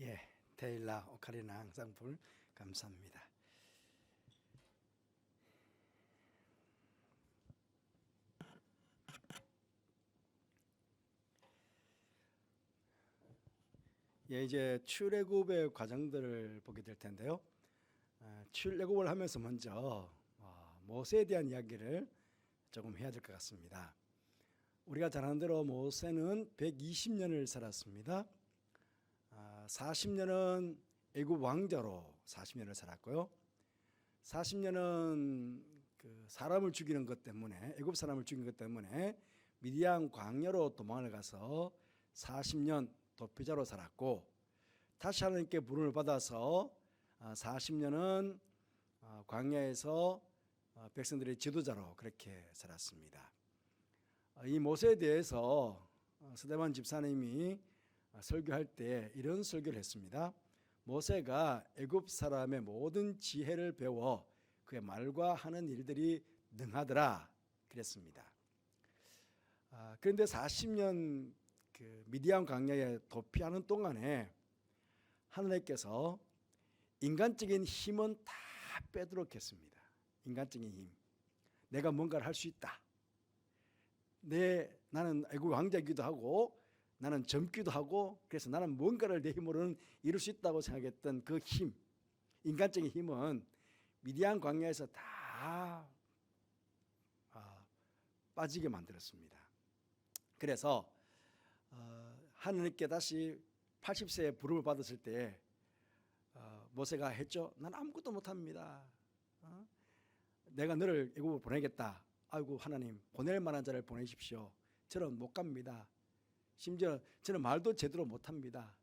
예, 테일라 오카리나 항상불 감사합니다. 예, 이제 출애굽의 과정들을 보게 될 텐데요. 출애굽을 하면서 먼저 모세에 대한 이야기를 조금 해야 될 것 같습니다. 우리가 잘 아는 대로 모세는 120년을 살았습니다. 40년은 애굽 왕자로 40년을 살았고요. 40년은 그 사람을 죽이는 것 때문에, 애굽 사람을 죽인 것 때문에 미디안 광야로 도망을 가서 40년 도피자로 살았고, 다시 하나님께 부름을 받아서 40년은 광야에서 백성들의 지도자로 그렇게 살았습니다. 이 모세에 대해서 스데반 집사님이 설교할 때 이런 설교를 했습니다. 모세가 애굽 사람의 모든 지혜를 배워 그의 말과 하는 일들이 능하더라 그랬습니다. 그런데 40년 그 미디안 광야에 도피하는 동안에 하나님께서 인간적인 힘은 다 빼도록 했습니다. 인간적인 힘. 내가 뭔가를 할 수 있다. 나는 애굽 왕자이기도 하고 나는 젊기도 하고 그래서 나는 뭔가를 내 힘으로는 이룰 수 있다고 생각했던 그 힘, 인간적인 힘은 미디안 광야에서 다 빠지게 만들었습니다. 그래서 하느님께 다시 80세에 부름을 받았을 때 모세가 했죠. 난 아무것도 못합니다. 내가 너를 애굽으로 보내겠다. 아이고 하나님, 보낼 만한 자를 보내십시오. 저는 못 갑니다. 심지어 저는 말도 제대로 못합니다.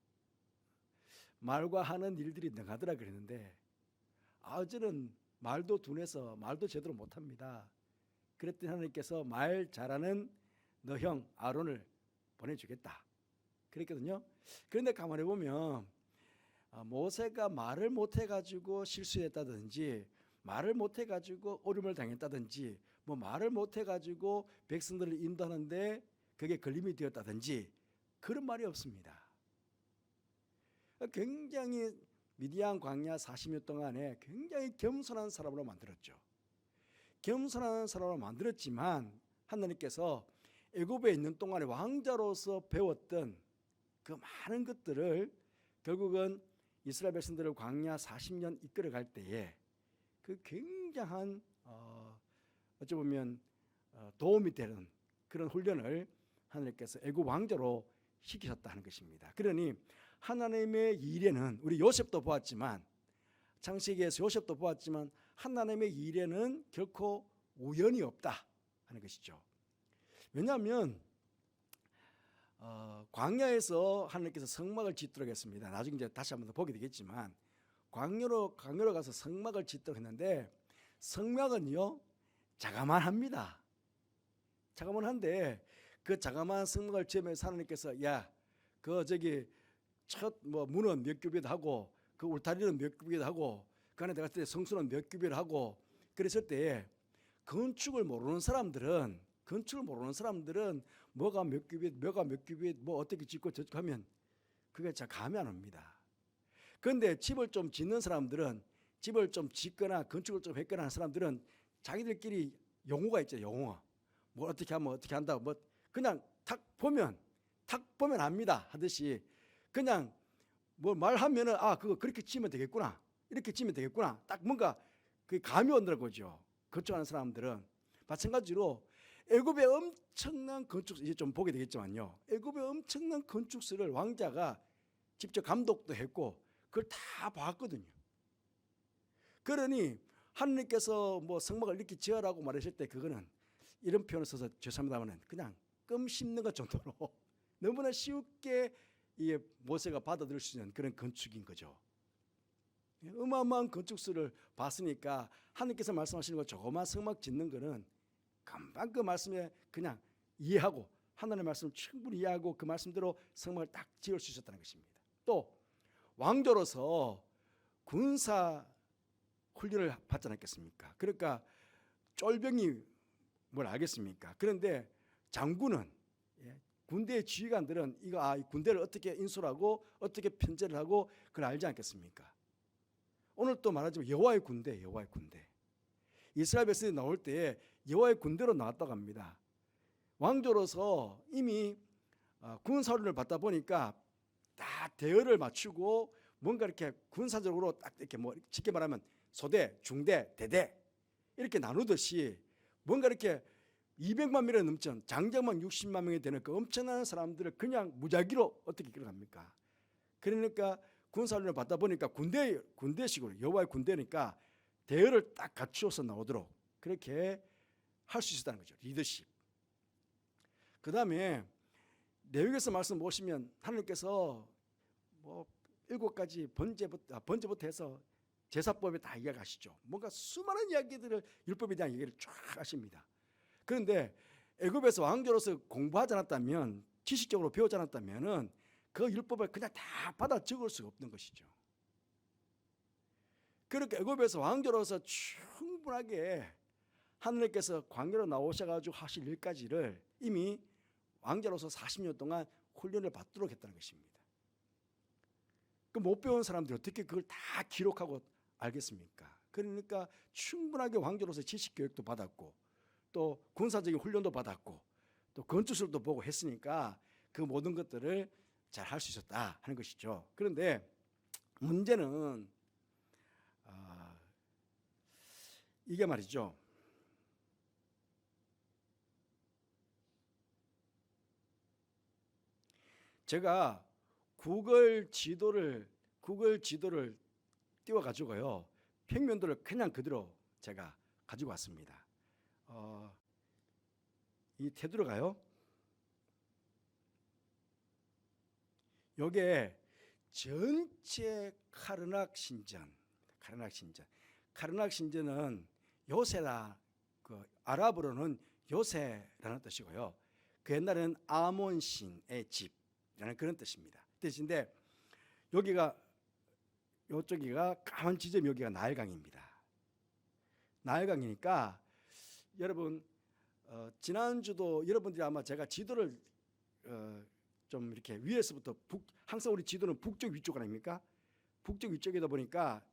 말과 하는 일들이 능하더라 그랬는데 저는 말도 둔해서 말도 제대로 못합니다. 그랬더니 하나님께서 말 잘하는 너 형 아론을 보내주겠다 그랬거든요. 그런데 가만히 보면 모세가 말을 못해가지고 실수했다든지, 말을 못해가지고 어려움을 당했다든지, 뭐 말을 못해가지고 백성들을 인도하는데 그게 걸림이 되었다든지 그런 말이 없습니다. 굉장히 미디안 광야 40년 동안에 굉장히 겸손한 사람으로 만들었죠. 겸손한 사람으로 만들었지만 하나님께서 애굽에 있는 동안에 왕자로서 배웠던 그 많은 것들을 결국은 이스라엘 백성들을 광야 40년 이끌어갈 때에 그 굉장한 어찌 보면 도움이 되는 그런 훈련을 하나님께서 애굽 왕자로 시키셨다는 것입니다. 그러니 하나님의 일에는 우리 요셉도 보았지만, 창세기에서 요셉도 보았지만 하나님의 일에는 결코 우연이 없다 하는 것이죠. 왜냐하면 광야에서 하나님께서 성막을 짓도록 했습니다. 나중에 이제 다시 한번 더 보게 되겠지만 광야로 가서 성막을 짓도록 했는데 성막은요 자그만합니다. 자그만한데 그 자그마한 성막을 지으면서 하나님께서 첫 문은 몇 규빗 하고 그 울타리는 몇 규빗 하고 그 안에 들어갔을 때 성수는 몇 규빗 하고 그랬을 때 건축을 모르는 사람들은 뭐가 몇 규빗 뭐 어떻게 짓고 저렇게 하면 그게 잘 감이 안 옵니다. 그런데 집을 좀 짓는 사람들은, 집을 좀 짓거나 건축을 좀 했거나 하는 사람들은 자기들끼리 용어가 있죠. 용어. 뭘 어떻게 하면 어떻게 한다고 뭐 그냥 탁 보면 압니다 하듯이 그냥 뭐 말하면은 그거 그렇게 지으면 되겠구나, 이렇게 지으면 되겠구나, 딱 뭔가 그 감이 온다는 거죠. 건축하는 사람들은. 마찬가지로 애굽의 엄청난 건축, 이제 좀 보게 되겠지만요, 애굽의 엄청난 건축술을 왕자가 직접 감독도 했고 그걸 다 봤거든요. 그러니 하느님께서 뭐 성막을 이렇게 지으라고 말하실 때 그거는 이런 표현을 써서 죄송합니다만 그냥 껌 씹는 것 정도로 너무나 쉽게 이게 모세가 받아들일 수 있는 그런 건축인 거죠. 어마어마한 건축술을 봤으니까 하느님께서 말씀하시는 거 조그만 성막 짓는 거는 금방 그 말씀에 그냥 이해하고 하나님의 말씀을 충분히 이해하고 그 말씀대로 성막을 딱 지을 수 있었다는 것입니다. 또 왕조로서 군사 훈련을 받지 않았겠습니까? 그러니까 쫄병이 뭘 알겠습니까? 그런데 장군은 군대의 지휘관들은 이 군대를 어떻게 인솔하고 어떻게 편제를 하고 그걸 알지 않겠습니까? 오늘 또 말하자면 여호와의 군대. 이스라엘 백성이 나올 때에 여호와의 군대로 나왔다고 합니다. 왕조로서 이미 군사훈련을 받다 보니까 다 대열을 맞추고 뭔가 이렇게 군사적으로 딱 이렇게 뭐 쉽게 말하면 소대, 중대, 대대 이렇게 나누듯이 뭔가 이렇게 200만 명이 넘친 장정만 60만 명이 되는 그 엄청난 사람들을 그냥 무작위로 어떻게 끌어갑니까? 그러니까 군사훈련을 받다 보니까 군대식으로 여호와의 군대니까 대열을 딱 갖추어서 나오도록 그렇게 할 수 있었다는 거죠. 리더십. 그 다음에 레위기에서 말씀 보시면 하나님께서 뭐 7가지 번제부터 해서 제사법에 다 이야기하시죠. 뭔가 수많은 이야기들을 율법에 대한 얘기를 쫙 하십니다. 그런데 애굽에서 왕조로서 공부하지 않았다면, 지식적으로 배우지 않았다면은 그 율법을 그냥 다 받아 적을 수 없는 것이죠. 그러니까 애굽에서 왕조로서 충분하게 하느님께서 광야로 나오셔가지고 하실 일까지를 이미 왕자로서 40년 동안 훈련을 받도록 했다는 것입니다. 그 못 배운 사람들이 어떻게 그걸 다 기록하고 알겠습니까? 그러니까 충분하게 왕조로서 지식 교육도 받았고 또 군사적인 훈련도 받았고 또 건축술도 보고 했으니까 그 모든 것들을 잘 할 수 있었다 하는 것이죠. 그런데 문제는 이게 말이죠. 제가 구글 지도를 띄워 가지고요, 평면도를 그냥 그대로 제가 가지고 왔습니다. 이 테두리가요, 요게 전체 카르낙 신전. 카르낙 신전은 요새라, 그 아랍어로는 요새라는 뜻이고요. 그 옛날에는 아몬 신의 집이라는 그런 뜻인데 여기가 요쪽이가 까만 지점, 여기가 나일강입니다. 나일강이니까 여러분 지난주도 여러분들이 아마 제가 지도를 좀 이렇게 위에서부터 항상 우리 지도는 북쪽 위쪽 아닙니까? 북쪽 위쪽이다 보니까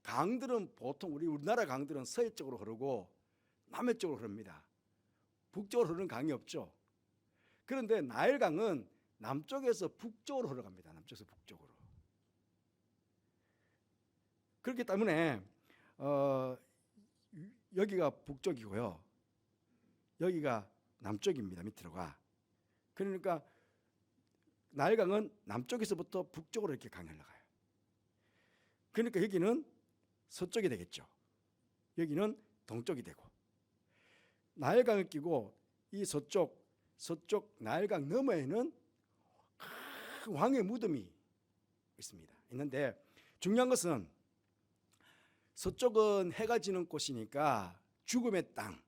강들은 보통 우리나라 강들은 서해쪽으로 흐르고 남해쪽으로 흐릅니다. 북쪽으로 흐르는 강이 없죠. 그런데 나일강은 남쪽에서 북쪽으로 흘러갑니다. 남쪽에서 북쪽으로. 그렇기 때문에 여기가 북쪽이고요, 여기가 남쪽입니다. 밑으로가. 그러니까 나일강은 남쪽에서부터 북쪽으로 이렇게 강이 흘러가요. 그러니까 여기는 서쪽이 되겠죠. 여기는 동쪽이 되고, 나일강을 끼고 이 서쪽 나일강 너머에는 큰 왕의 무덤이 있는데 중요한 것은 서쪽은 해가 지는 곳이니까 죽음의 땅.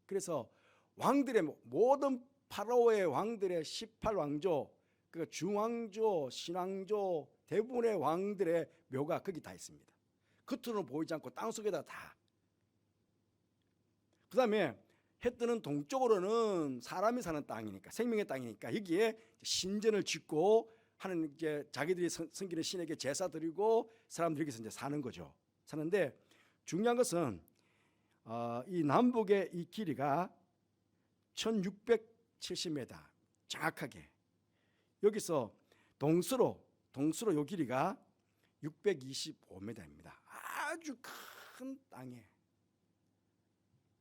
그래서 왕들의 모든 파라오의 왕들의 18왕조, 그 중왕조, 신왕조 대부분의 왕들의 묘가 거기 다 있습니다. 겉으로는 보이지 않고 땅속에다 다. 그 다음에 해 뜨는 동쪽으로는 사람이 사는 땅이니까, 생명의 땅이니까 여기에 신전을 짓고 하는, 이제 자기들이 섬기는 신에게 제사 드리고 사람들이 여기서 이제 사는 거죠. 사는데 중요한 것은 이 남북의 이 길이가 1670m 정확하게, 여기서 동수로 요 길이가 625m입니다. 아주 큰 땅에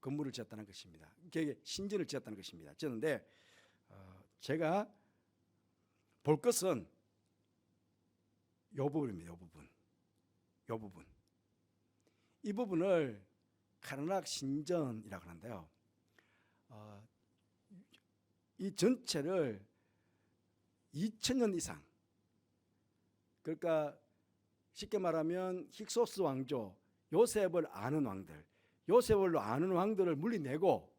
건물을 지었다는 것입니다. 이게 신전을 지었다는 것입니다. 지었는데 제가 볼 것은 이 부분입니다. 이 부분. 이 부분을 카르낙 신전이라고 하는데요. 이 전체를 2000년 이상, 그러니까 쉽게 말하면 힉소스 왕조, 요셉을 아는 왕들을 물리내고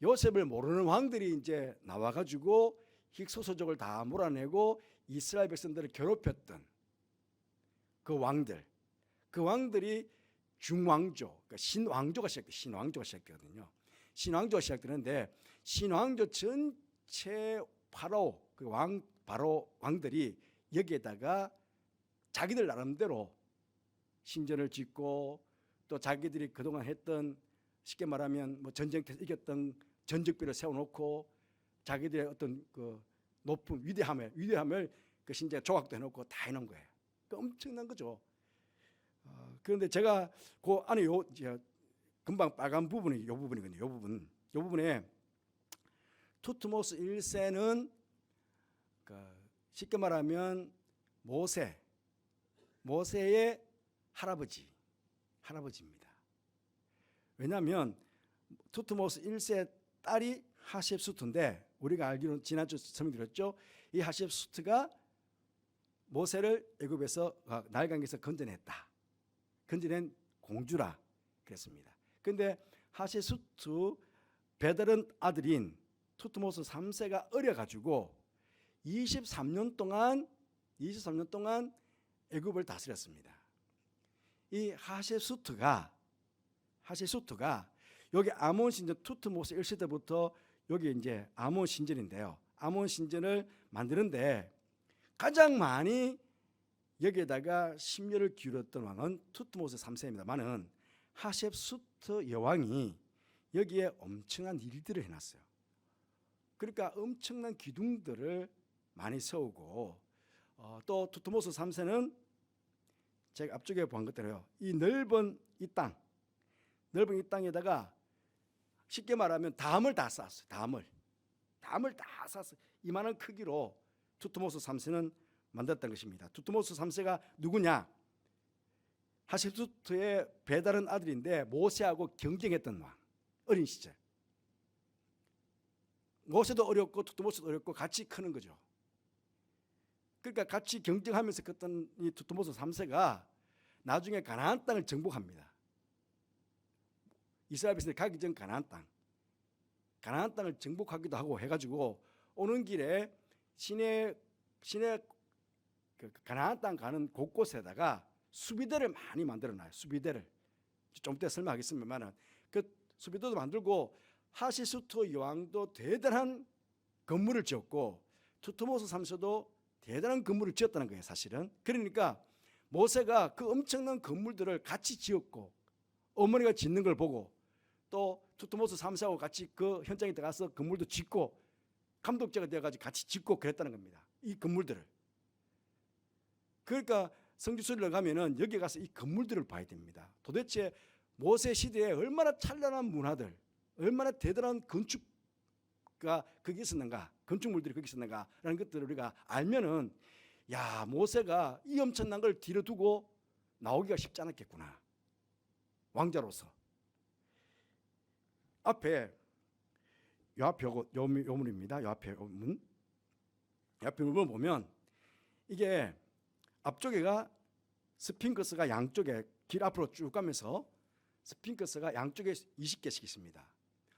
요셉을 모르는 왕들이 이제 나와가지고 힉소스족을 다 몰아내고 이스라엘 백성들을 괴롭혔던 그 왕들이 중왕조, 그러니까 신왕조가 시작되거든요. 신왕조가 시작되는데 신왕조 전체 파라오 그 왕 바로 왕들이 여기에다가 자기들 나름대로 신전을 짓고 또 자기들이 그동안 했던 쉽게 말하면 뭐 전쟁터에서 이겼던 전적비를 세워놓고 자기들의 어떤 그 높은 위대함을 그 신전에 조각도 해놓고 다 해놓은 거예요. 그 엄청난 거죠. 그런데 제가 그 안에 금방 빨간 부분이 요 부분이거든요. 요 부분에 투트모스 1세는 그 쉽게 말하면 모세의 할아버지입니다. 왜냐하면 투트모스 1세 딸이 하셉수트인데 우리가 알기로는 지난주 설명드렸죠. 이 하셉수트가 모세를 애굽에서 나일강에서 건져낸 공주라 그랬습니다. 그런데 하셉수트 배다른 아들인 투트모스 3세가 어려가지고 23년 동안 애굽을 다스렸습니다. 이 하셉수트가 여기 아몬 신전 투트모스 1세대부터 여기 이제 아몬 신전인데요. 아몬 신전을 만드는데 가장 많이 여기에다가 심려를 기울였던 왕은 투트모스 3세입니다만은 하셉수트 여왕이 여기에 엄청난 일들을 해놨어요. 그러니까 엄청난 기둥들을 많이 세우고 또 투트모스 3세는 제가 앞쪽에 본 것대로요. 이 넓은 이 땅에다가 쉽게 말하면 담을 다 쌓았어요. 담을 다 쌓았어요. 이만한 크기로 투트모스 3세는 만들었던 것입니다. 투트모스 3세가 누구냐? 하셉수트의 배다른 아들인데 모세하고 경쟁했던 왕. 어린 시절. 모세도 어렵고 투트모스도 어렵고 같이 크는 거죠. 그러니까 같이 경쟁하면서 컸던 이 투트모스 3세가 나중에 가나안 땅을 정복합니다. 이스라엘 백성들이 가기 전 가나안 땅을 정복하기도 하고 해가지고 오는 길에 시내 그 가나안 땅 가는 곳곳에다가 수비대를 많이 만들어놔요. 수비대를 좀 이따 설명하겠습니다만 그 수비대도 만들고 하셉수트 여왕도 대단한 건물을 지었고 투트모스 3세도 대단한 건물을 지었다는 거예요. 사실은. 그러니까 모세가 그 엄청난 건물들을 같이 지었고 어머니가 짓는 걸 보고 또 투트모스 3세하고 같이 그 현장에 들어가서 건물도 짓고 감독자가 되어가지고 같이 짓고 그랬다는 겁니다. 이 건물들을. 그러니까 성지순례를 가면은 여기 가서 이 건물들을 봐야 됩니다. 도대체 모세 시대에 얼마나 찬란한 문화들, 얼마나 대단한 건축가 거기 있었는가, 건축물들이 거기 있었는가라는 것들을 우리가 알면은 야, 모세가 이 엄청난 걸 뒤로 두고 나오기가 쉽지 않았겠구나. 왕자로서. 앞에 요 앞에 요 문입니다. 요 앞에 문. 요 앞에 문을 보면 이게 앞쪽에가 스핑크스가 양쪽에 길 앞으로 쭉 가면서 스핑크스가 양쪽에 20개씩 있습니다.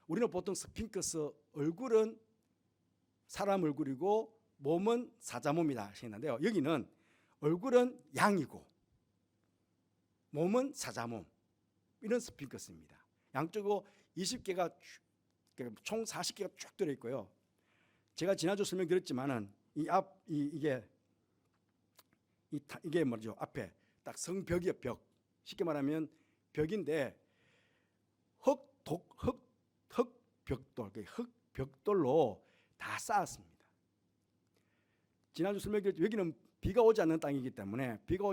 우리는 보통 스핑크스 얼굴은 사람 얼굴이고 몸은 사자몸이다 했는데요. 여기는 얼굴은 양이고 몸은 사자몸 이런 스핑크스입니다. 양쪽으로 20개가 총 40개가 쭉 들어 있고요. 제가 지난주 설명드렸지만은 이게 뭐죠? 앞에 딱 성벽이요, 벽. 쉽게 말하면 벽인데 흑벽돌로 다 쌓았습니다. 지난주 설명드렸죠. 여기는 비가 오지 않는 땅이기 때문에 비가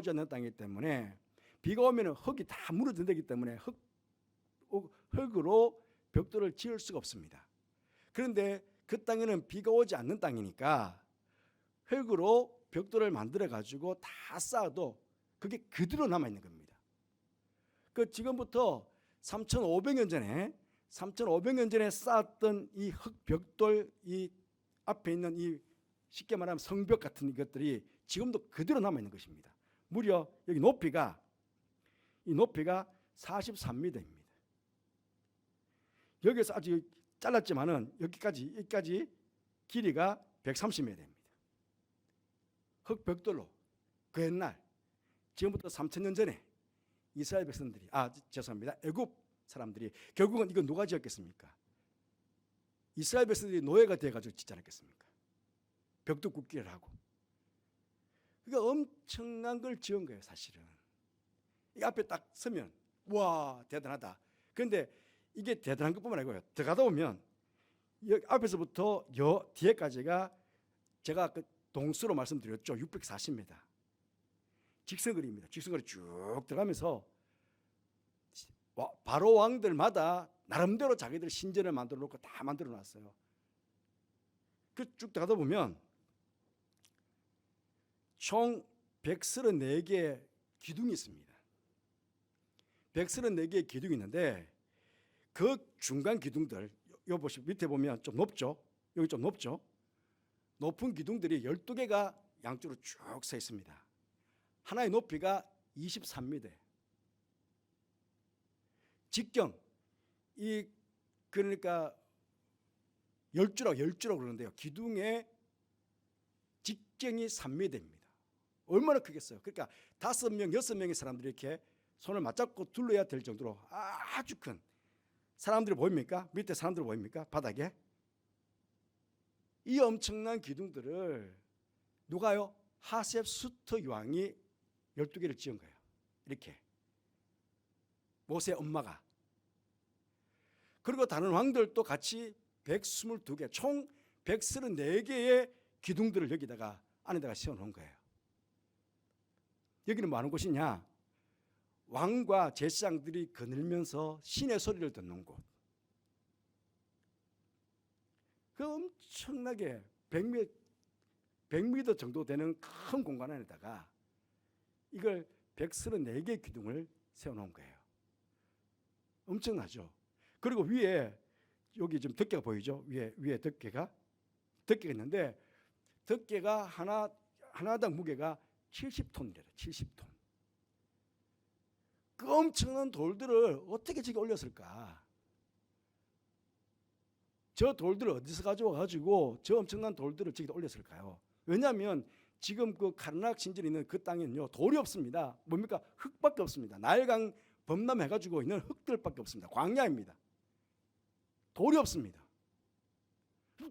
오면 흙이 다 무너진다기 때문에 흙으로 벽돌을 지을 수가 없습니다. 그런데 그 땅에는 비가 오지 않는 땅이니까 흙으로 벽돌을 만들어 가지고 다 쌓아도 그게 그대로 남아 있는 겁니다. 그 지금부터 3,500년 전에 쌓았던 이 흙벽돌 이 앞에 있는 이 쉽게 말하면 성벽 같은 것들이 지금도 그대로 남아 있는 것입니다. 무려 여기 높이가 43m입니다. 여기서 아주 잘랐지만은 여기까지 길이가 130m입니다. 흙벽돌로 그 옛날 지금부터 3,000년 전에 이스라엘 백성들이 애굽 사람들이 결국은 이거 누가 지었겠습니까? 이스라엘 백성들이 노예가 되어가지고 짓지 않았겠습니까? 벽도 굽기를 하고. 그러니까 엄청난 걸 지은 거예요, 사실은. 이 앞에 딱 서면 와 대단하다. 그런데 이게 대단한 것뿐만 아니고요. 들어가다 보면 여기 앞에서부터 여 뒤에까지가 제가 그 동수로 말씀드렸죠. 640m. 직선거리입니다. 직선거리 쭉 들어가면서 바로 왕들마다 나름대로 자기들 신전을 만들어 놓고 다 만들어 놨어요. 그 쭉 들어가다 보면 총 134개의 기둥이 있습니다. 134개의 기둥이 있는데 그 중간 기둥들 여기 보시면 밑에 보면 좀 높죠. 여기 좀 높죠. 높은 기둥들이 12개가 양쪽으로 쭉 서 있습니다. 하나의 높이가 23m. 직경 이 그러니까 열주라고 그러는데요. 기둥의 직경이 3m입니다. 얼마나 크겠어요. 그러니까 5명, 6명의 사람들이 이렇게 손을 맞잡고 둘러야 될 정도로 아주 큰 사람들이 보입니까? 밑에 사람들 보입니까? 바닥에 이 엄청난 기둥들을 누가요? 하셉수트 왕이 12개를 지은 거예요. 이렇게 모세 엄마가. 그리고 다른 왕들도 같이 122개 총 134개의 기둥들을 여기다가 안에다가 세워놓은 거예요. 여기는 뭐 하는 곳이냐? 왕과 제사장들이 거닐면서 신의 소리를 듣는 곳. 그 엄청나게 100m 정도 되는 큰 공간 안에다가 이걸 134개의 기둥을 세워놓은 거예요. 엄청나죠. 그리고 위에 여기 좀 덮개가 보이죠. 위에 덮개가 있는데 덮개가 하나당 무게가 70톤이래요. 70톤. 그 엄청난 돌들을 어떻게 저기 올렸을까? 저 돌들을 어디서 가져와 가지고 저 엄청난 돌들을 저기다 올렸을까요? 왜냐하면 지금 그 카르낙 신전이 있는 그 땅에는요 돌이 없습니다. 뭡니까? 흙밖에 없습니다. 나일강 범람해가지고 있는 흙들밖에 없습니다. 광야입니다. 돌이 없습니다.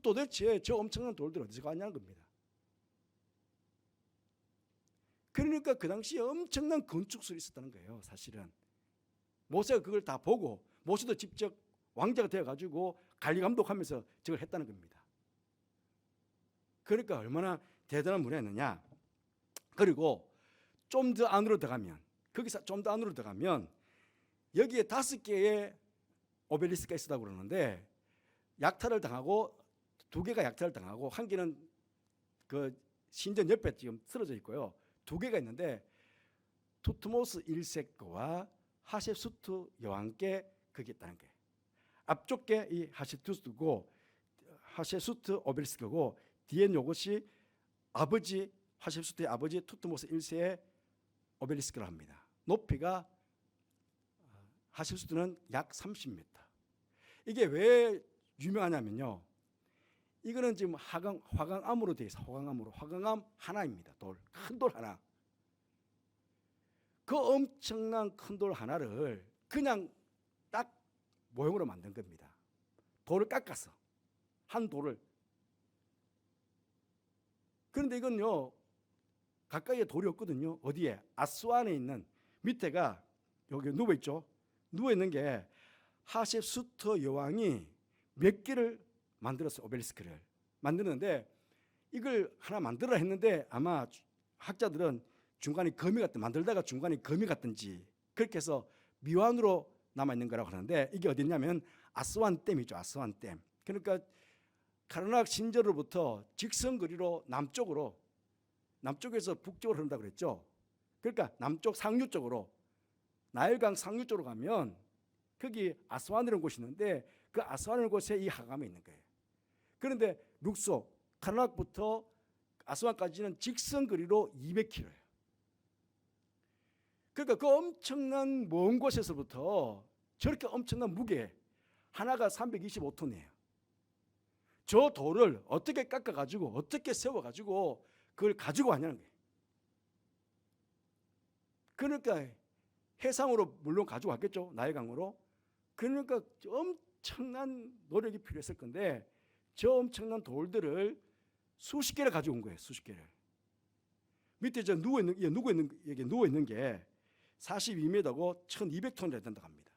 도대체 저 엄청난 돌들 어디서 갔냐는 겁니다. 그러니까 그 당시에 엄청난 건축술이 있었다는 거예요. 사실은 모세가 그걸 다 보고 모세도 직접 왕자가 되어가지고 관리 감독하면서 저걸 했다는 겁니다. 그러니까 얼마나 대단한 문화였느냐. 그리고 좀 더 안으로 들어가면 거기서 좀 더 안으로 들어가면 여기에 5개의 오벨리스크가 있었다고 그러는데 약탈을 당하고 2개가 약탈을 당하고 한 개는 그 신전 옆에 지금 쓰러져 있고요. 2개가 있는데 투트모스 1세 거와 하셉수트 여왕께 그게 있다는 거예요. 앞쪽 게 이 하셉수트 오벨리스크고 뒤엔 요것이 아버지 하셉수트의 아버지 투트모스 1세의 오벨리스크를 합니다. 높이가 하셉수트는 약 30m. 이게 왜 유명하냐면요. 이거는 지금 화강암으로 되어 있어요. 화강암 하나입니다. 큰 돌 하나. 그 엄청난 큰 돌 하나를 그냥 딱 모형으로 만든 겁니다. 돌을 깎아서 한 돌을. 그런데 이건요 가까이에 돌이 없거든요. 어디에? 아스완에 있는 밑에가 여기 누워 있죠. 누워 있는 게 하셉수트 여왕이 몇 개를 만들었어요. 오벨리스크를 만드는데 이걸 하나 만들어라 했는데 아마 학자들은 중간에 거미 같은 만들다가 중간에 거미 같든지 그렇게 해서 미완으로 남아 있는 거라고 하는데 이게 어디냐면 아스완 댐이죠. 아스완 댐. 그러니까 카르낙 신전으로부터 직선거리로 남쪽에서 북쪽으로 흐른다고 그랬죠. 그러니까 남쪽 상류 쪽으로 나일강 상류 쪽으로 가면 거기 아스완이라는 곳이 있는데 그 아스완이라는 곳에 이 하감이 있는 거예요. 그런데 룩소 카르낙부터 아스완까지는 직선거리로 200km예요. 그러니까 그 엄청난 먼 곳에서부터 저렇게 엄청난 무게 하나가 325톤이에요. 저 돌을 어떻게 깎아가지고 어떻게 세워가지고 그걸 가지고 왔냐는 거예요. 그러니까 해상으로 물론 가지고 왔겠죠. 나일강으로. 그러니까 엄청난 노력이 필요했을 건데 저 엄청난 돌들을 수십 개를 가져온 거예요. 수십 개를. 밑에 저 누워 있는 게 42m고 1200톤이나 된다고 합니다.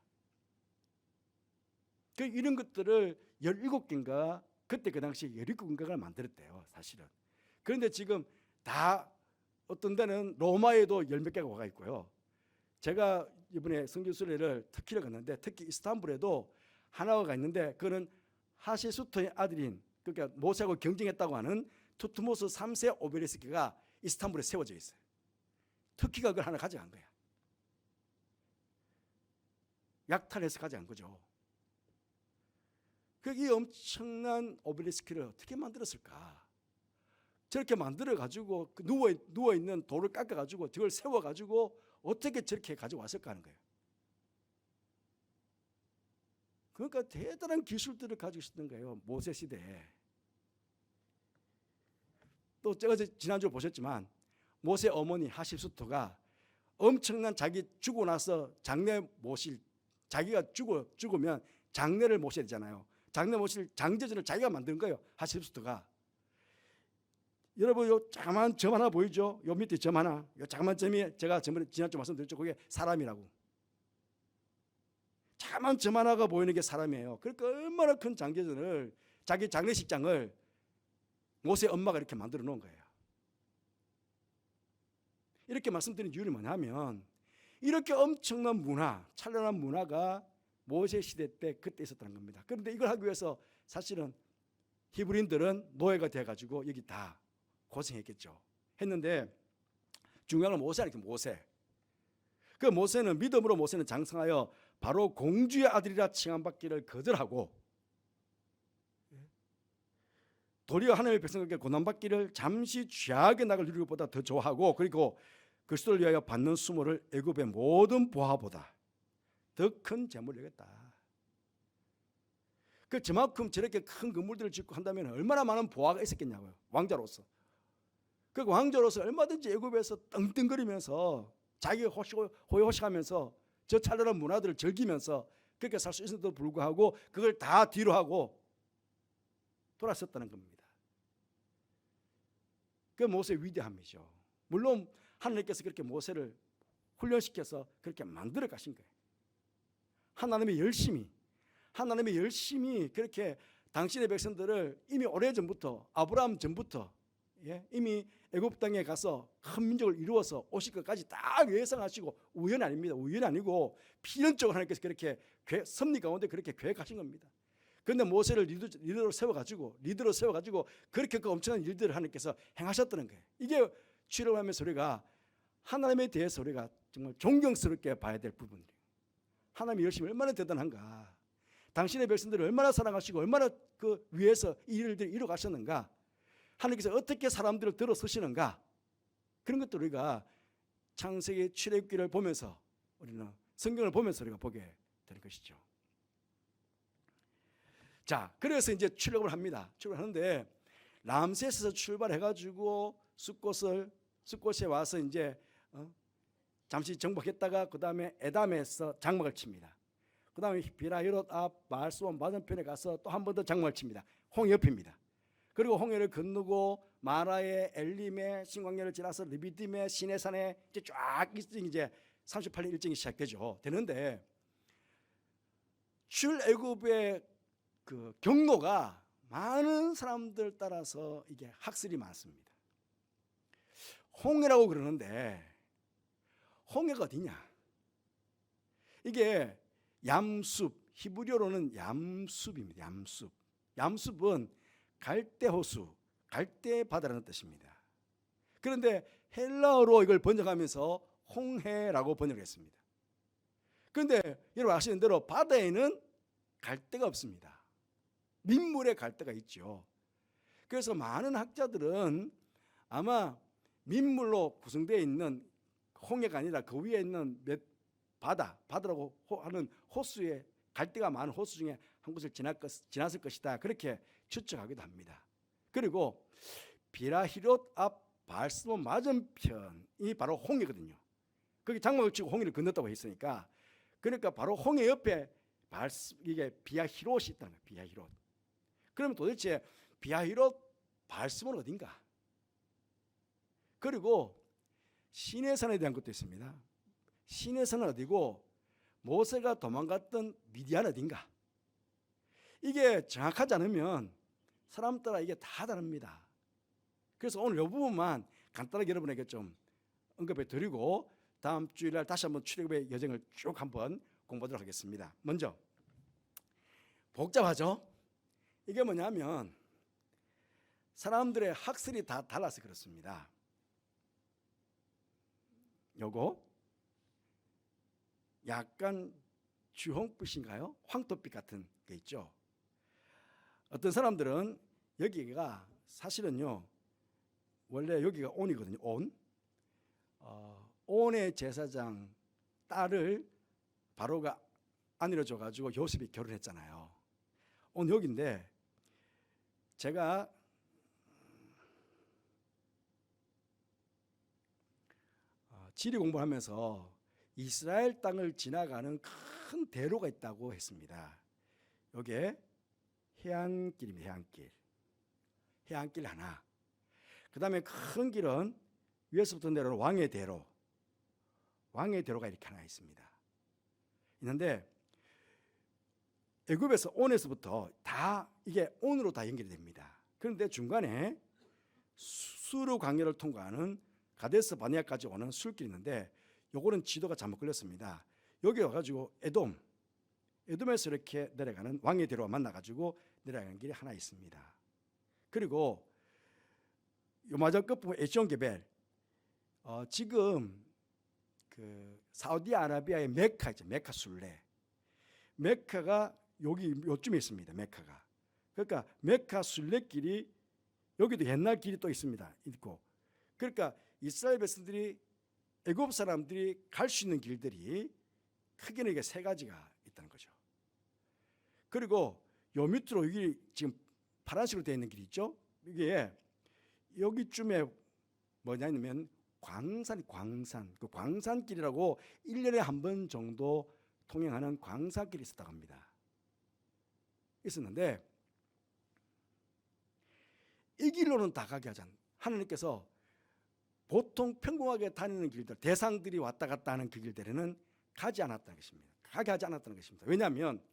그 이런 것들을 17개인가 그때 그 당시에 17개인가를 만들었대요. 사실은. 그런데 지금 다 어떤 데는 로마에도 열 몇 개가 와가 있고요. 제가 이번에 성지 순례를 터키를 갔는데 특히 이스탄불에도 하나가 있는데 그거는 하시수토의 아들인 그러니까 모세하고 경쟁했다고 하는 투트모스 3세 오베리스크가 이스탄불에 세워져 있어요. 터키가 그걸 하나 가져간 거야. 약탈해서 가져간 거죠. 이 엄청난 오벨리스크를 어떻게 만들었을까? 저렇게 만들어가지고 누워있는 돌을 깎아가지고 저걸 세워가지고 어떻게 저렇게 가져왔을까 하는 거예요. 그러니까 대단한 기술들을 가지고 있었던 거예요. 모세 시대에. 또 제가 지난주에 보셨지만 모세 어머니 하십수토가 엄청난 자기 죽고 나서 장례 모실 자기가 죽으면 장례를 모셔야 되잖아요. 장례 모실 장제전을 자기가 만든 거예요. 하십수토가. 여러분 요 자그마한 점 하나 보이죠? 요 밑에 점 하나. 요 자그마한 점이 제가 지난주 말씀드렸죠. 그게 사람이라고. 자그마한 점 하나가 보이는 게 사람이에요. 그러니까 얼마나 큰 장제전을 자기 장례식장을 모세 엄마가 이렇게 만들어 놓은 거예요. 이렇게 말씀드린 이유는 뭐냐면 이렇게 엄청난 문화, 찬란한 문화가 모세 시대 때 그때 있었다는 겁니다. 그런데 이걸 하기 위해서 사실은 히브리인들은 노예가 돼가지고 여기 다 고생했겠죠. 했는데 중요한 건 모세니까 모세. 그 모세는 믿음으로 모세는 장성하여 바로 공주의 아들이라 칭함받기를 거절하고 도리어 하나님의 백성에게 고난받기를 잠시 죄악의 낙을 누리는 것보다 더 좋아하고 그리고 그리스도를 위하여 받는 수모를 애굽의 모든 보화보다 더 큰 재물을 여겼다. 그 저만큼 저렇게 큰 건물들을 짓고 한다면 얼마나 많은 보화가 있었겠냐고요. 왕자로서. 그 왕자로서 얼마든지 애굽에서 떵떵거리면서 자기 호의호식하면서 저 찬란한 문화들을 즐기면서 그렇게 살 수 있었는데도 불구하고 그걸 다 뒤로 하고 돌아섰다는 겁니다. 그 모세의 위대함이죠. 물론 하나님께서 그렇게 모세를 훈련시켜서 그렇게 만들어 가신 거예요. 하나님의 열심히 그렇게 당신의 백성들을 이미 오래전부터 아브라함 전부터 이미 애굽 땅에 가서 큰 민족을 이루어서 오실 것까지 다 예상하시고 우연이 아닙니다. 우연이 아니고 필연적으로 하나님께서 그렇게 섭리 가운데 그렇게 계획하신 겁니다. 그런데 모세를 리더로 세워가지고 그렇게 그 엄청난 일들을 하나님께서 행하셨다는 거예요. 이게 출애굽하면서 우리가 하나님에 대해서 우리가 정말 존경스럽게 봐야 될 부분이에요. 하나님의 열심이 얼마나 대단한가. 당신의 백성들을 얼마나 사랑하시고 얼마나 그 위에서 이 일들을 이루어 가셨는가. 하나님께서 어떻게 사람들을 들어서시는가. 그런 것도 우리가 창세기 출애굽기를 보면서 우리는 성경을 보면서 우리가 보게 되는 것이죠. 자, 그래서 이제 출애굽을 합니다. 출애굽하는데 람세스에서 출발해가지고 숫곳에 와서 이제 잠시 정복했다가 그 다음에 에담에서 장막을 칩니다. 그 다음에 비라히롯 앞 마을수원 맞은편에 가서 또 한 번 더 장막을 칩니다. 홍해 옆입니다. 그리고 홍해를 건너고 마라의 엘림의 신광야를 지나서 르비딤의 시내산에 이제 쫙 이제 38년 일정이 시작되죠. 되는데 출애굽의 그 경로가 많은 사람들 따라서 이게 학설이 많습니다. 홍해라고 그러는데 홍해가 어디냐? 이게 얌숲, 히브리어로는 얌숲입니다. 얌숲은 갈대호수, 갈대바다라는 뜻입니다. 그런데 헬라어로 이걸 번역하면서 홍해라고 번역했습니다. 그런데 여러분 아시는 대로 바다에는 갈대가 없습니다. 민물에 갈대가 있죠. 그래서 많은 학자들은 민물로 구성되어 있는 홍해가 아니라 그 위에 있는 바다라고 하는 호수에 갈대가 많은 호수 중에 한 곳을 지났을 것이다. 그렇게 추측하기도 합니다. 그리고 비라히롯 앞 바알스몬 맞은편이 바로 홍해거든요. 거기 장막을 치고 홍해를 건넜다고 했으니까 그러니까 바로 홍해 옆에 이게 비아히롯이 있다는 거예요. 비아히롯. 그러면 도대체 비아히롯 발심은 어딘가? 그리고 시내산에 대한 것도 있습니다. 시내산은 어디고 모세가 도망갔던 미디안 어딘가? 이게 정확하지 않으면 사람 따라 이게 다 다릅니다. 그래서 오늘 이 부분만 간단하게 여러분에게 좀 언급해 드리고 다음 주일날 다시 한번 출애굽의 여정을 쭉 한번 공부하도록 하겠습니다. 먼저 복잡하죠? 이게 뭐냐면 사람들의 학설이 다 달라서 그렇습니다. 요거 약간 주홍빛인가요? 황토빛 같은 게 있죠. 어떤 사람들은 여기가 사실은요 원래 여기가 온이거든요. 온의 제사장 딸을 바로가 아내로 줘가지고 요셉이 결혼했잖아요. 온 여기인데 제가 지리 공부하면서 이스라엘 땅을 지나가는 큰 대로가 있다고 했습니다. 이게 해안길입니다. 해안길 하나. 그 다음에 큰 길은 위에서부터 내려오는 왕의 대로가 이렇게 하나 있습니다. 있는데 애굽에서 온에서부터 다 이게 온으로 다 연결이 됩니다. 그런데 중간에 수르 광야를 통과하는 가데스 바네아까지 오는 술길이 있는데 요거는 지도가 잘못 걸렸습니다. 여기 와가지고 에돔에서 이렇게 내려가는 왕의 대로와 만나가지고 내려가는 길이 하나 있습니다. 그리고 요마저 끝부분 에시온게벨 지금 그 사우디아라비아의 메카 있죠. 메카 순례. 메카가 여기 요쯤에 있습니다. 메카가. 그러니까 메카 순례길이 여기도 옛날 길이 또 있습니다. 있고. 그러니까 이스라엘 백성들이 애굽 사람들이 갈 수 있는 길들이 크게는 이게 세 가지가 있다는 거죠. 그리고 요 밑으로 여기 지금 파란색으로 되어 있는 길이 있죠. 이게 여기쯤에 뭐냐면 광산 그 광산길이라고 1년에 한 번 정도 통행하는 광산길이 있었다고 합니다. 있었는데 이 길로는 다 가게 하지 않는 하나님께서 보통 평범하게 다니는 길들 대상들이 왔다 갔다 하는 그 길들에는 가지 않았다는 것입니다. 가게 하지 않았다는 것입니다. 왜냐하면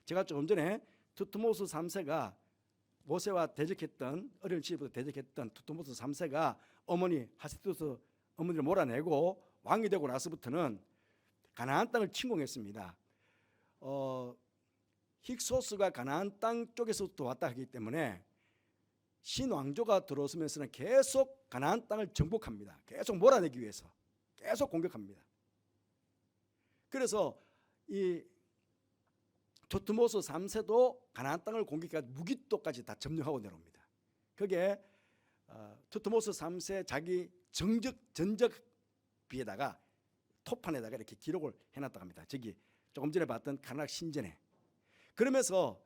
제가 조금 전에 투트모스 3세가 모세와 대적했던 어린 시절부터 대적했던 투트모스 3세가 어머니 하세투스 어머니를 몰아내고 왕이 되고 나서부터는 가나안 땅을 침공했습니다. 힉소스가 가나안 땅 쪽에서부터 왔다 하기 때문에 신왕조가 들어서면서는 계속 가나안 땅을 정복합니다. 계속 몰아내기 위해서 계속 공격합니다. 그래서 이 투트모스 3세도 가나안 땅을 공격해서 무기토까지 다 점령하고 내려옵니다. 그게 투트모스 3세 자기 전적비에다가 토판에다가 이렇게 기록을 해놨다고 합니다. 저기 조금 전에 봤던 가나안 신전에. 그러면서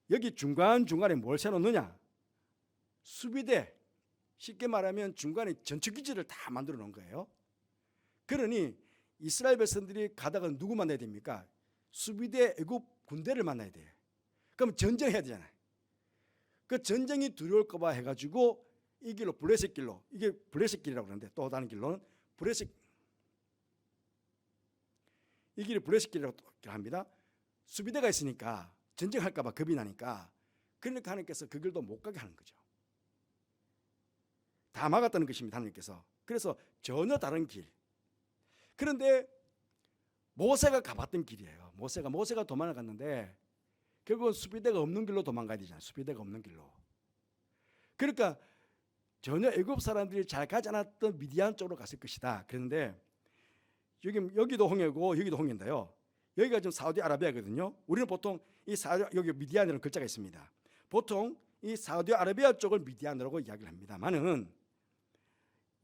여기 중간중간에 뭘 세워놓느냐? 수비대, 쉽게 말하면 중간에 전투기지를 다 만들어 놓은 거예요. 그러니 이스라엘 백성들이 가다가 누구 만나야 됩니까? 수비대 애굽 군대를 만나야 돼요. 그럼 전쟁해야 되잖아요. 그 전쟁이 두려울까 봐 해가지고 이 길로 블레셋 길로, 이게 블레셋 길이라고 그러는데 또 다른 길로는 이 길이 블레셋 길이라고 합니다. 수비대가 있으니까 전쟁할까 봐 겁이 나니까 그러니까 하나님께서 그 길도 못 가게 하는 거죠. 다 막았다는 것입니다. 하나님께서. 그래서 전혀 다른 길. 그런데 모세가 가봤던 길이에요. 모세가 도망을 갔는데 결국은 수비대가 없는 길로 도망가야 되잖아요. 수비대가 없는 길로. 그러니까 전혀 애굽 사람들이 잘 가지 않았던 미디안 쪽으로 갔을 것이다. 그런데 여기도 홍해고 여기도 홍해인데요. 여기가 좀 사우디아라비아거든요. 우리는 보통 여기 미디안이라는 글자가 있습니다. 보통 이 사우디아라비아 쪽을 미디안이라고 이야기를 합니다만은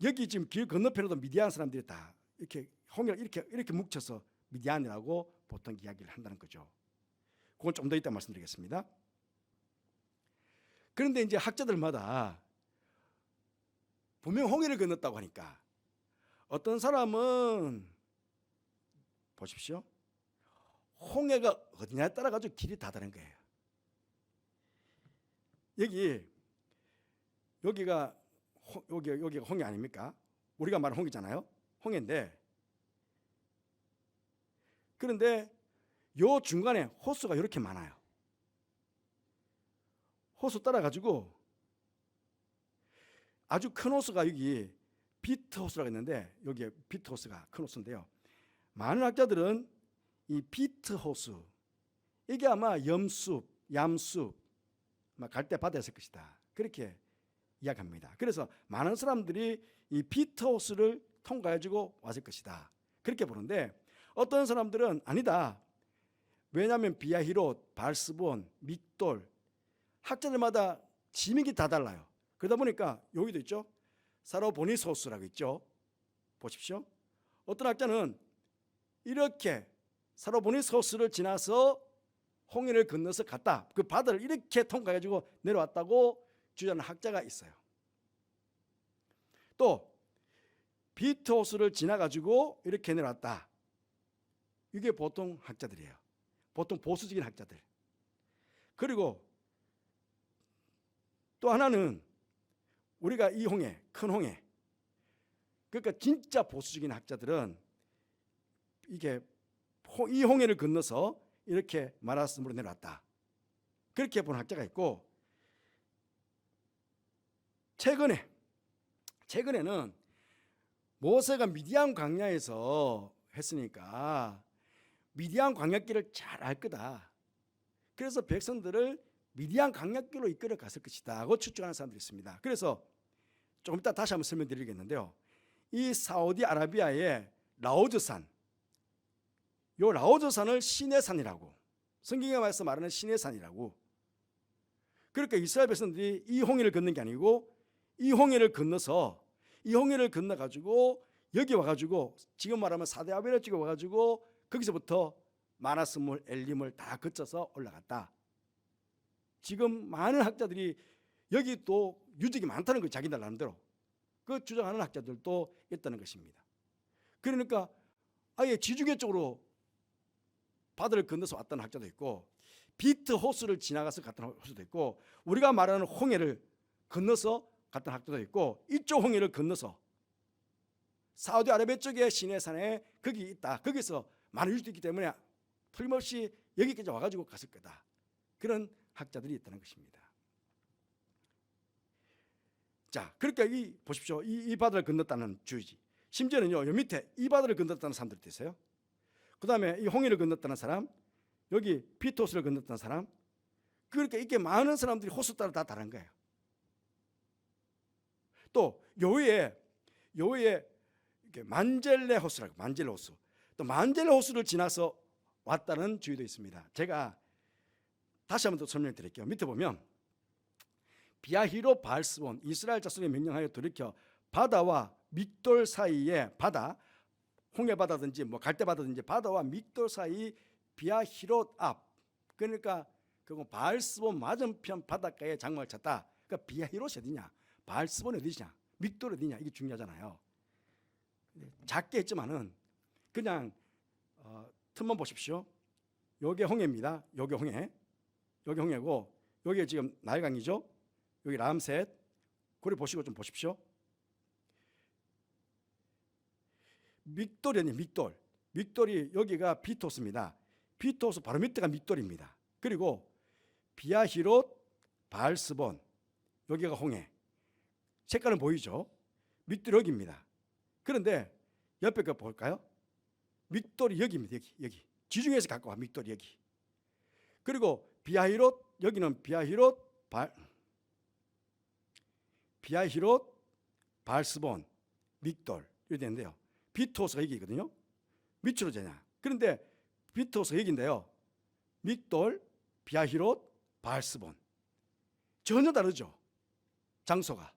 여기 지금 길 건너편에도 미디안 사람들이 다 이렇게 홍해를 이렇게 뭉쳐서 미디안이라고 보통 이야기를 한다는 거죠. 그건 좀 더 이따 말씀드리겠습니다. 그런데 이제 학자들마다 분명 홍해를 건넜다고 하니까 어떤 사람은 보십시오. 홍해가 어디냐에 따라 가지고 길이 다 다른 거예요. 여기 여기가 여기가 홍해 아닙니까? 우리가 말하는 홍해잖아요. 홍해인데, 그런데 요 중간에 호수가 이렇게 많아요. 호수 따라 가지고 아주 큰 호수가 여기 비트 호수라고 했는데, 여기에 비트 호수가 큰 호수인데요. 많은 학자들은 이 비트 호수, 이게 아마 염숲, 얌숲, 갈대 바다였을 것이다, 그렇게 이야기합니다. 그래서 많은 사람들이 이 비트 호수를 통과해주고 왔을 것이다, 그렇게 보는데, 어떤 사람들은 아니다, 왜냐하면 비아히롯, 발스본, 믹돌, 학자들마다 지명이 다 달라요. 그러다 보니까 여기도 있죠, 사로보니스 호수라고 있죠. 보십시오. 어떤 학자는 이렇게 사로보니스 호수를 지나서 홍해를 건너서 갔다, 그 바다를 이렇게 통과해가지고 내려왔다고 주장하는 학자가 있어요. 또 비트 호수를 지나가지고 이렇게 내려왔다, 이게 보통 학자들이에요. 보통 보수적인 학자들. 그리고 또 하나는 우리가 이 홍해, 큰 홍해, 그러니까 진짜 보수적인 학자들은 이게 이 홍해를 건너서 이렇게 마라스물로 내려왔다, 그렇게 보는 학자가 있고, 최근에는 모세가 미디안 광야에서 했으니까 미디안 광야길을 잘 알 거다, 그래서 백성들을 미디안 광야길로 이끌어 갔을 것이다 하고 추측하는 사람들이 있습니다. 그래서 조금 이따 다시 한번 설명드리겠는데요, 이 사우디아라비아의 라오즈산, 요 라오즈산을 신의 산이라고, 성경에 와서 말하는 신의 산이라고. 그러니까 이스라엘 백성들이 이 홍해를 건넌 게 아니고 이 홍해를 건너가지고 여기 와가지고 지금 말하면 사대아베를 찍어 와가지고 거기서부터 마나스물, 엘림을 다 거쳐서 올라갔다. 지금 많은 학자들이 여기 또 유적이 많다는 거, 자기들 나름대로 그 주장하는 학자들도 있다는 것입니다. 그러니까 아예 지중해 쪽으로 바다를 건너서 왔다는 학자도 있고, 비트 호수를 지나가서 갔던 호수도 있고, 우리가 말하는 홍해를 건너서 갔던 학자도 있고, 이쪽 홍해를 건너서 사우디아라비아 쪽에 시내산에 거기 있다, 거기서 많은 유적이 있기 때문에 틀림없이 여기까지 와가지고 갔을 거다, 그런 학자들이 있다는 것입니다. 자, 그러니까 보십시오, 이 바다를 건넜다는 주의지. 심지어는요, 요 밑에 이 바다를 건넜다는 사람들도 있어요. 그 다음에 이 홍해를 건넜다는 사람, 여기 비트 호수를 건넜다는 사람. 그러니까 이렇게 많은 사람들이 호수 따라 다 다른 거예요. 또 요위에 이렇게 만젤레 호수라고, 만젤레 호수, 또 만젤레 호수를 지나서 왔다는 주의도 있습니다. 제가 다시 한번 더 설명드릴게요. 밑에 보면 비아히로 발스본, 이스라엘 자손이 명령하여 돌이켜 바다와 믹돌 사이에, 바다, 홍해바다든지 갈대바다든지 바다와 믹돌 사이 비아히롯 앞, 그러니까 그건 바알스본 맞은편 바닷가에 장막을 쳤다. 그러니까 비아히롯이 어디냐, 바알스본이 어디냐, 믹돌이 어디냐, 이게 중요하잖아요. 작게 했지만은 그냥 틈만 보십시오. 여기 홍해입니다. 여기 홍해고, 여기 지금 나일강이죠. 여기 람셋, 고리 보시고 좀 보십시오. 믹돌이 아니에요. 믹돌이 여기가 비토스입니다. 비토스 바로 밑에가 믹돌입니다. 그리고 비아히롯, 바알스본, 여기가 홍해. 색깔은 보이죠? 믹돌이 여기입니다. 그런데 옆에 거 볼까요? 믹돌이 여기입니다. 여기 지중해에서 갖고 와, 믹돌이 여기. 그리고 비아히롯, 여기는 비아히롯, 바알스본, 믹돌 이렇게 되는데요, 비토스가 여기거든요. 밑으로 되냐. 그런데 비토스가 여기인데요, 믹돌, 비아히롯, 바알스본 전혀 다르죠. 장소가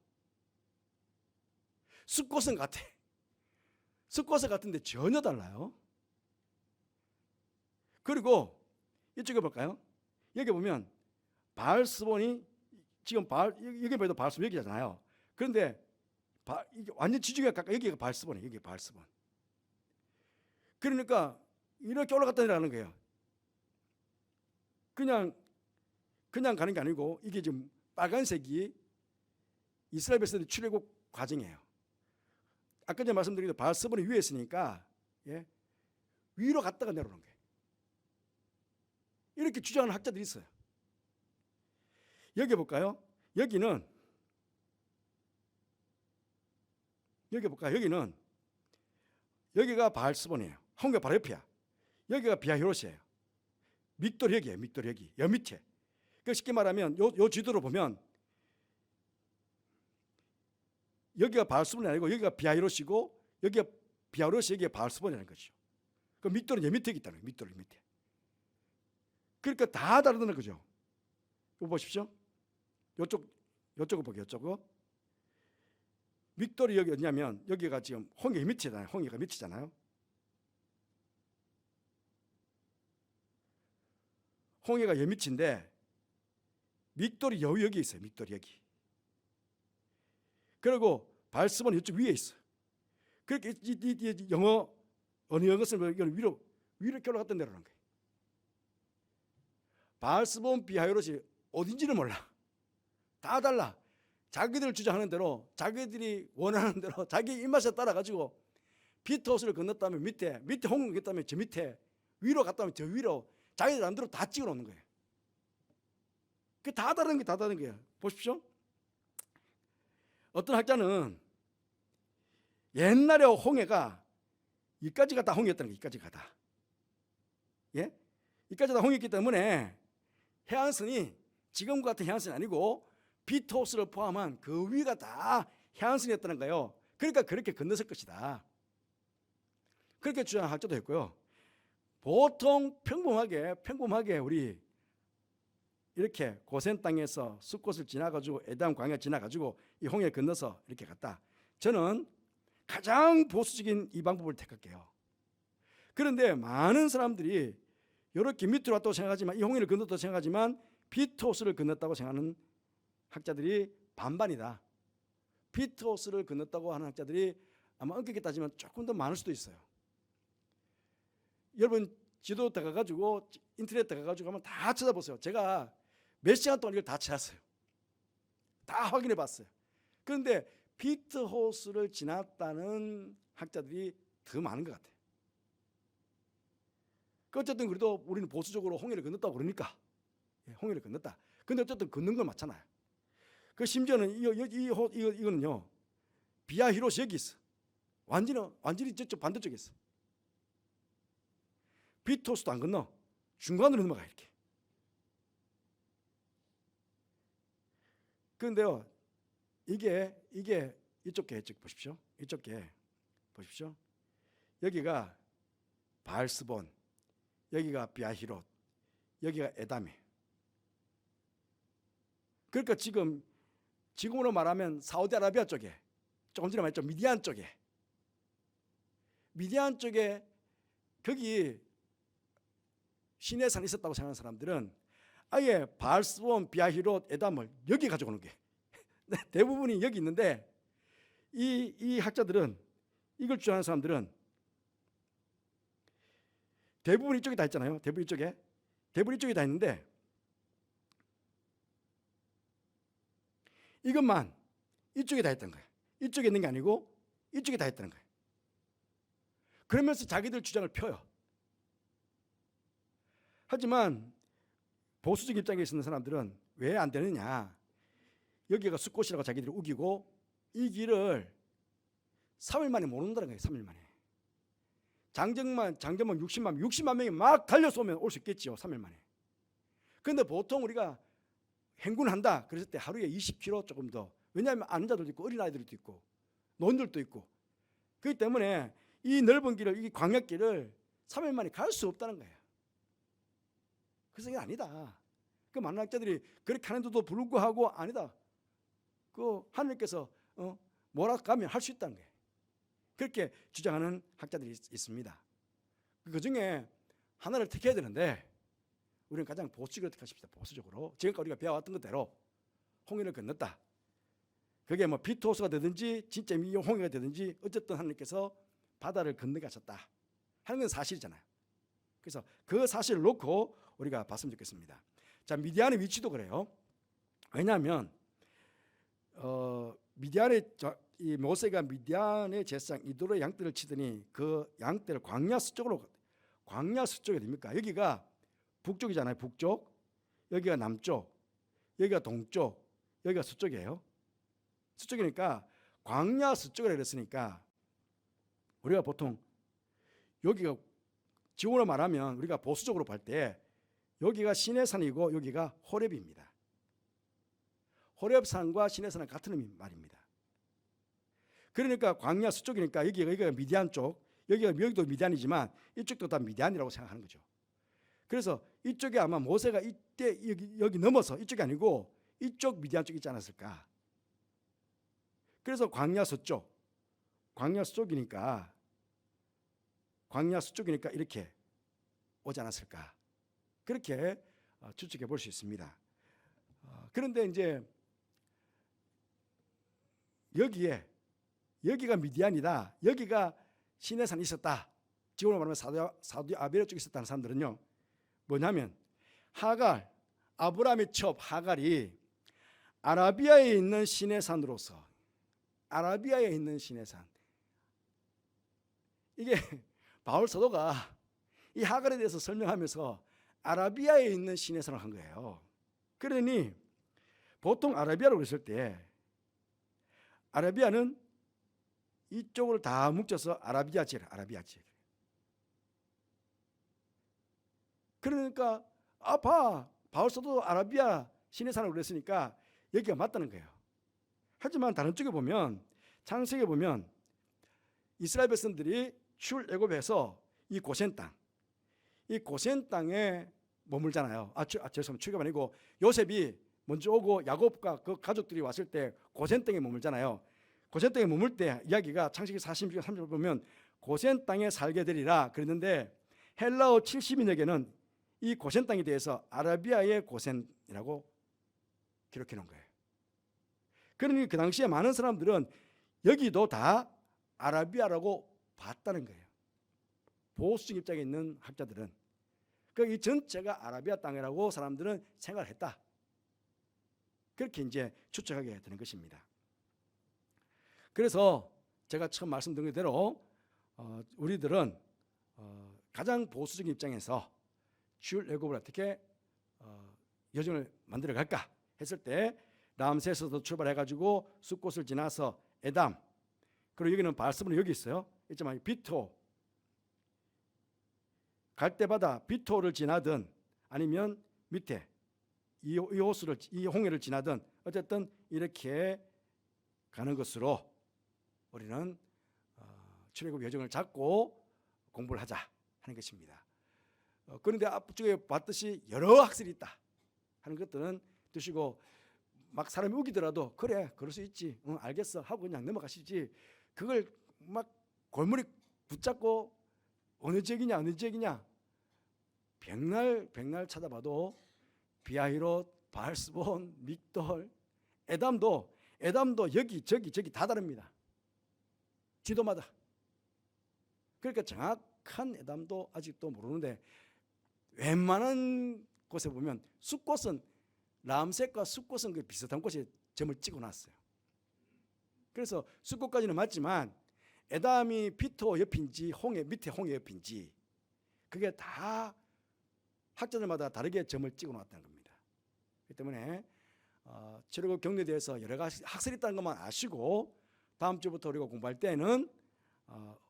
숲곳은 같아. 숲곳은 같은데 전혀 달라요. 그리고 이쪽에 볼까요? 여기 보면 바알스본이 지금 여기 봐도 바알스본 여기잖아요. 그런데 완전 지중해가 가까이, 여기가 바알스본이에요. 여기 바알스본. 그러니까 이렇게 올라갔다 내려가는 거예요. 그냥 가는 게 아니고, 이게 지금 빨간색이 이스라엘 백성들이 출애굽 과정이에요. 아까 전에 말씀드린 바알스본이 위에 있으니까 예? 위로 갔다가 내려오는 거예요. 이렇게 주장하는 학자들이 있어요. 여기 볼까요? 여기는 여기가 바알스본이에요. 홍해가 바로 옆이야. 여기가 비하히롯이에요. 믹돌 여기예요. 믹돌 여기 여 밑에. 그 쉽게 말하면 요 지도로 보면 여기가 바알스본이 아니고 여기가 비하히롯이고 여기가 비하히롯이 여기가 바알스본이라는 거죠. 그 믹돌은 여 밑에 있다는 거예요. 믹돌 밑에. 그러니까 다 다르다는 거죠. 이거 보십시오. 요쪽을 보게 요쪽은. 믹돌이 여기 어디냐면 여기가 지금 홍해 밑이잖아요. 홍해가 밑이잖아요. 홍해가 여 밑인데 믹돌이 여기 있어요. 믹돌이 여기. 그리고 바알스본은 이쪽 위에 있어요. 그렇게 영어 어느 영어 쓰면 위로 이렇게 올라갔다 내려오는 거예요. 바알스본 비하히롯이 어딘지는 몰라. 다 달라. 자기들 주장하는 대로 자기들이 원하는 대로 자기 입맛에 따라 가지고 피터호스를 건넜다면 밑에 홍을 건넜다면 저 밑에 위로 갔다면 저 위로 자기들 안대로 다 찍어 놓는 거예요. 그 다 다른 게 다 다른 거예요. 보십시오. 어떤 학자는 옛날에 홍해가 이까지가 다 홍해였다는 거예요. 이까지가 다. 예? 이까지 다 홍해였기 때문에 해안선이 지금 같은 해안선이 아니고 피터호스를 포함한 그 위가 다 해안선이었다는 거예요. 그러니까 그렇게 건넜을 것이다. 그렇게 주장한 학자도 있고요. 보통 평범하게 우리 이렇게 고센 땅에서 숲곳을 지나가지고 에담 광야 지나가지고 이 홍해를 건너서 이렇게 갔다. 저는 가장 보수적인 이 방법을 택할게요. 그런데 많은 사람들이 이렇게 밑으로 왔다고 생각하지만 이 홍해를 건넜다고 생각하지만 피터호스를 건넜다고 생각하는 학자들이 반반이다. 피터호스를 건넜다고 하는 학자들이 아마 엄격히 따지면 조금 더 많을 수도 있어요. 여러분 지도 들어가가지고 인터넷 들어가가지고 한번 다 찾아보세요. 제가 몇 시간 동안 이걸 다 찾았어요. 다 확인해 봤어요. 그런데 피터호스를 지났다는 학자들이 더 많은 것 같아요. 어쨌든 그래도 우리는 보수적으로 홍해를 건넜다고 그러니까 홍해를 건넜다. 근데 어쨌든 건넌 건 맞잖아요. 그 심지어는 이거는요 비하히롯이 여기 있어. 완전히 저쪽 반대쪽에 있어. 피터호스도 안 건너. 중간으로 넘어가 이렇게. 그런데요 이게 이쪽 보십시오. 이쪽 보십시오. 여기가 바알스본, 여기가 비하히롯, 여기가 에담이에요. 그러니까 지금으로 말하면 사우디아라비아 쪽에, 조금 전에 말했죠 미디안 쪽에 거기 시내산이 있었다고 생각하는 사람들은 아예 바알스본, 비하히롯, 에담을 여기 가져오는 게 대부분이 여기 있는데 이 학자들은 이걸 주장하는 사람들은 대부분 이쪽에 다 있잖아요. 대부분 이쪽에 다 있는데 이것만 이쪽에 다 있던 거예요. 이쪽에 있는 게 아니고 이쪽에 다 있다는 거예요. 그러면서 자기들 주장을 펴요. 하지만 보수적 입장에 있는 사람들은 왜 안 되느냐. 여기가 숲곳이라고 자기들이 우기고 이 길을 3일 만에 못 온다는 거예요. 3일 만에. 장정만 60만 명이 막 달려서 오면 올 수 있겠죠. 3일 만에. 그런데 보통 우리가 행군한다 그랬을 때 하루에 20km 조금 더. 왜냐하면 아는 자들도 있고 어린아이들도 있고 노인들도 있고 그렇기 때문에 이 넓은 길을, 이 광역길을 3일 만에 갈 수 없다는 거예요. 그래서 이게 아니다. 그 많은 학자들이 그렇게 하는데도 불구하고 아니다. 그 하나님께서 뭐라 가면 할 수 있다는 거예요. 그렇게 주장하는 학자들이 있습니다. 그 중에 하나를 택해야 되는데 우리는 가장 보수적으로 택하십시다. 보수적으로 지금까지 우리가 배워왔던 것대로 홍해를 건넜다. 그게 뭐 피터호스가 되든지 진짜 홍해가 되든지 어쨌든 하나님께서 바다를 건너가셨다 하는 건 사실이잖아요. 그래서 그 사실을 놓고 우리가 봤으면 좋겠습니다. 자, 미디안의 위치도 그래요. 왜냐하면 미디안의 이 모세가 미디안의 제사장 이도로의 양떼를 치더니 그 양떼를 광야 서쪽으로, 광야 서쪽이 됩니까? 여기가 북쪽이잖아요. 북쪽. 여기가 남쪽. 여기가 동쪽. 여기가 서쪽이에요. 서쪽이니까 광야 서쪽이라 그랬으니까 우리가 보통 여기가 지구로 말하면 우리가 보수적으로 볼 때 여기가 시내산이고 여기가 호렙입니다. 호렙산과 시내산은 같은 말입니다. 그러니까 광야 서쪽이니까 여기가 미디안 쪽, 여기도 미디안이지만 이쪽도 다 미디안이라고 생각하는 거죠. 그래서 이쪽에 아마 모세가 이때 여기 넘어서 이쪽이 아니고 이쪽 미디안 쪽 있지 않았을까. 그래서 광야 서쪽이니까 이렇게 오지 않았을까. 그렇게 추측해 볼 수 있습니다. 그런데 이제 여기가 미디안이다, 여기가 시내산이 있었다, 지금으로 말하면 사우디 아라비아 쪽에 있었다는 사람들은요, 뭐냐면 아브라함의 첩 하갈이 아라비아에 있는 시내산으로서, 아라비아에 있는 시내산, 이게 바울 사도가 이 하갈에 대해서 설명하면서 아라비아에 있는 시내산을 한 거예요. 그러니 보통 아라비아라고 그랬을 때 아라비아는 이쪽으로 다 뭉쳐서 아라비아 지역. 그러니까 바울 사도도 아라비아 시내산이라고 그랬으니까 여기가 맞다는 거예요. 하지만 다른 쪽에 보면, 창세기에 보면 이스라엘 백성들이 출애굽해서 이 고센 땅에 머물잖아요. 죄송합니다. 출애굽 아니고 요셉이 먼저 오고 야곱과 그 가족들이 왔을 때 고센 땅에 머물잖아요. 고센 땅에 머물 때 이야기가 창세기 46장 3절 보면 고센 땅에 살게 되리라 그랬는데, 헬라어 70인에게는 이 고센 땅에 대해서 아라비아의 고센이라고 기록해 놓은 거예요. 그러니 그 당시에 많은 사람들은 여기도 다 아라비아라고 봤다는 거예요. 보수적 입장에 있는 학자들은 이 전체가 아라비아 땅이라고 사람들은 생각을 했다. 그렇게 이제 추측하게 되는 것입니다. 그래서 제가 처음 말씀드린 대로 우리들은 가장 보수적인 입장에서 출애굽을 어떻게 여정을 만들어 갈까 했을 때, 람세스에서 출발해가지고 숫곳을 지나서 에담, 그리고 여기는 바알스불은 여기 있어요. 있지만 비토, 갈대바다 비토를 지나든 아니면 밑에 이 홍해를 지나든 어쨌든 이렇게 가는 것으로 우리는 출애굽 여정을 잡고 공부를 하자 하는 것입니다. 그런데 앞쪽에 봤듯이 여러 학설이 있다 하는 것들은 드시고, 막 사람이 우기더라도 그래 그럴 수 있지, 알겠어 하고 그냥 넘어가시지, 그걸 막 골머리 붙잡고 어느 지역이냐 백날 찾아봐도 비아히롯, 바알스본, 믹돌, 에담도 여기 저기 다 다릅니다. 지도마다. 그러니까 정확한 에담도 아직도 모르는데, 웬만한 곳에 보면 숫곳은 람셋과 숫곳은 그 비슷한 곳에 점을 찍어놨어요. 그래서 숫곳까지는 맞지만 에담이 비토 옆인지 밑에 홍해 옆인지 그게 다 학자들마다 다르게 점을 찍어놨다는 겁니다. 그렇기 때문에 출애굽 경로에 대해서 여러 가지 학설이 있다는 것만 아시고, 다음 주부터 우리가 공부할 때는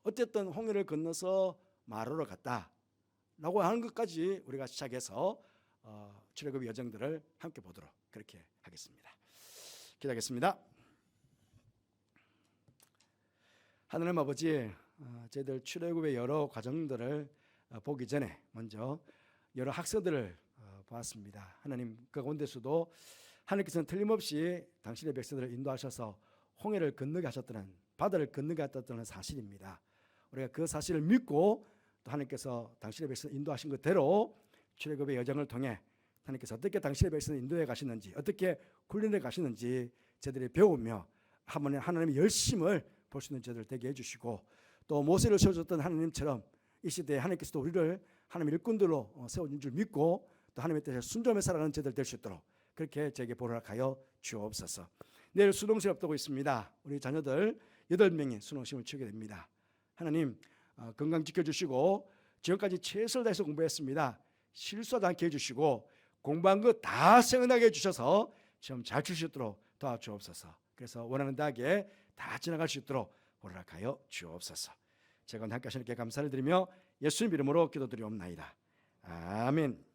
어쨌든 홍해를 건너서 마로로 갔다라고 하는 것까지 우리가 시작해서 출애굽 여정들을 함께 보도록 그렇게 하겠습니다. 기도하겠습니다. 하나님 아버지, 저희들 출애굽의 여러 과정들을 보기 전에 먼저 여러 학설들을 보았습니다. 하나님, 그 가운데서도 하나님께서는 틀림없이 당신의 백성들을 인도하셔서 홍해를 건너게 하셨다는, 바다를 건너게 하셨다는 사실입니다. 우리가 그 사실을 믿고 또 하나님께서 당신의 백성을 인도하신 것대로 출애굽의 여정을 통해 하나님께서 어떻게 당신의 백성을 인도해 가시는지, 어떻게 훈련해 가시는지 저들이 배우며 하나님의 열심을 볼 수 있는 저들 되게 해주시고, 또 모세를 세워줬던 하나님처럼 이 시대에 하나님께서도 우리를 하나님의 일꾼들로 세워준 줄 믿고 또 하나님의 뜻에 순종해 살아가는 저들 될 수 있도록 그렇게 저에게 보호하여 주옵소서. 내일 수능 시험 앞두고 있습니다. 우리 자녀들 8명이 수능 시험을 치게 됩니다. 하나님 건강 지켜주시고 지금까지 최선을 다해서 공부했습니다. 실수하지 않게 해주시고 공부한 거 다 생각나게 해주셔서 시험 잘 칠 수 있도록 도와주옵소서. 그래서 원하는 대학에 다 지나갈 수 있도록 허락하여 주옵소서. 제가 함께 하시는 게 감사를 드리며 예수님 이름으로 기도드리옵나이다. 아멘.